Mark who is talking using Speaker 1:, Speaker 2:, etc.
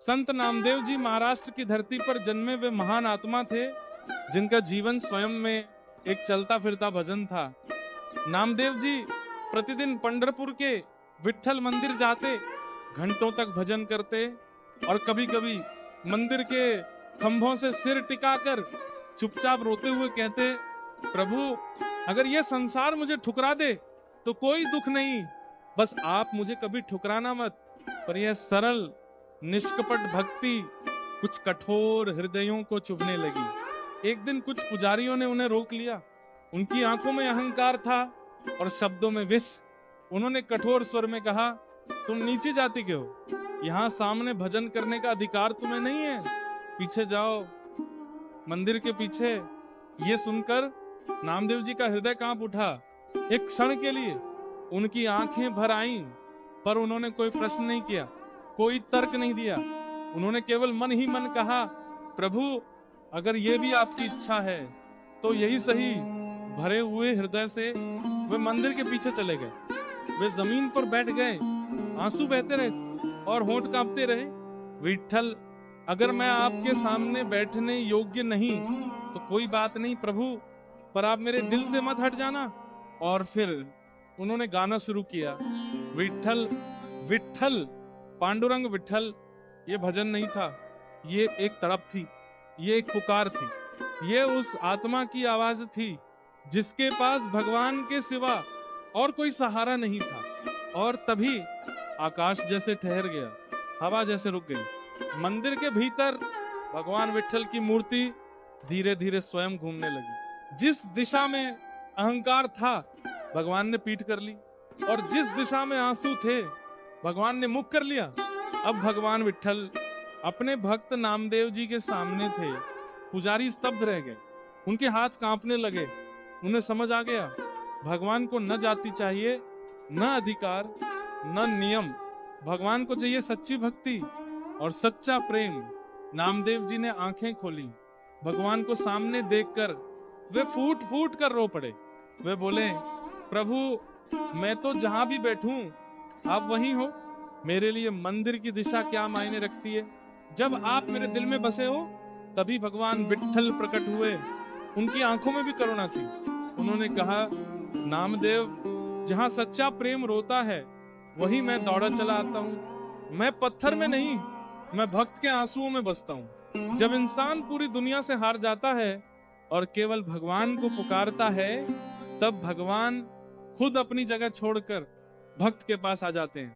Speaker 1: संत नामदेव जी महाराष्ट्र की धरती पर जन्मे वे महान आत्मा थे, जिनका जीवन स्वयं में एक चलता फिरता भजन था। नामदेव जी प्रतिदिन पंढरपुर के विठ्ठल मंदिर जाते, घंटों तक भजन करते और कभी कभी मंदिर के खंभों से सिर टिकाकर चुपचाप रोते हुए कहते, प्रभु अगर ये संसार मुझे ठुकरा दे तो कोई दुख नहीं, बस आप मुझे कभी ठुकराना मत। पर यह सरल निष्कपट भक्ति कुछ कठोर हृदयों को चुभने लगी। एक दिन कुछ पुजारियों ने उन्हें रोक लिया। उनकी आंखों में अहंकार था और शब्दों में विष। उन्होंने कठोर स्वर में कहा, तुम नीची जाति के हो, यहाँ सामने भजन करने का अधिकार तुम्हें नहीं है, पीछे जाओ मंदिर के पीछे। ये सुनकर नामदेव जी का हृदय कांप उठा। एक क्षण के लिए उनकी आंखें भर आईं, पर उन्होंने कोई प्रश्न नहीं किया, कोई तर्क नहीं दिया। उन्होंने केवल मन ही मन कहा, प्रभु अगर ये भी आपकी इच्छा है तो यही सही। भरे हुए हृदय से वे मंदिर के पीछे चले गए। वे जमीन पर बैठ गए, आंसू बहते रहे और होंठ कांपते रहे। विठ्ठल अगर मैं आपके सामने बैठने योग्य नहीं तो कोई बात नहीं प्रभु, पर आप मेरे दिल से मत हट जाना। और फिर उन्होंने गाना शुरू किया, विठ्ठल विठ्ठल पांडुरंग विठ्ठल। ये भजन नहीं था, ये एक तड़प थी, ये एक पुकार थी, ये उस आत्मा की आवाज थी जिसके पास भगवान के सिवा और कोई सहारा नहीं था। और तभी आकाश जैसे ठहर गया, हवा जैसे रुक गई। मंदिर के भीतर भगवान विठ्ठल की मूर्ति धीरे धीरे स्वयं घूमने लगी। जिस दिशा में अहंकार था भगवान ने पीठ कर ली, और जिस दिशा में आंसू थे भगवान ने मुख कर लिया। अब भगवान विठ्ठल अपने भक्त नामदेव जी के सामने थे। पुजारी स्तब्ध रह गए, उनके हाथ कांपने लगे। उन्हें समझ आ गया, भगवान को न जाति चाहिए, न अधिकार, न नियम। भगवान को चाहिए सच्ची भक्ति और सच्चा प्रेम। नामदेव जी ने आंखें खोली। भगवान को सामने देखकर वे फूट फूट कर रो पड़े। वे बोले, प्रभु मैं तो जहां भी बैठूं आप वहीं हो। मेरे लिए मंदिर की दिशा क्या मायने रखती है? जब आप मेरे दिल में बसे हो तभी भगवान विठ्ठल प्रकट हुए। उनकी आंखों में भी करुणा थी। उन्होंने कहा, नामदेव जहां सच्चा प्रेम रोता है वही मैं दौड़ा चला आता हूँ। मैं पत्थर में नहीं, मैं भक्त के आंसुओं में बसता हूँ। जब इंसान पूरी दुनिया से हार जाता है और केवल भगवान को पुकारता है, तब भगवान खुद अपनी जगह छोड़कर भक्त के पास आ जाते हैं।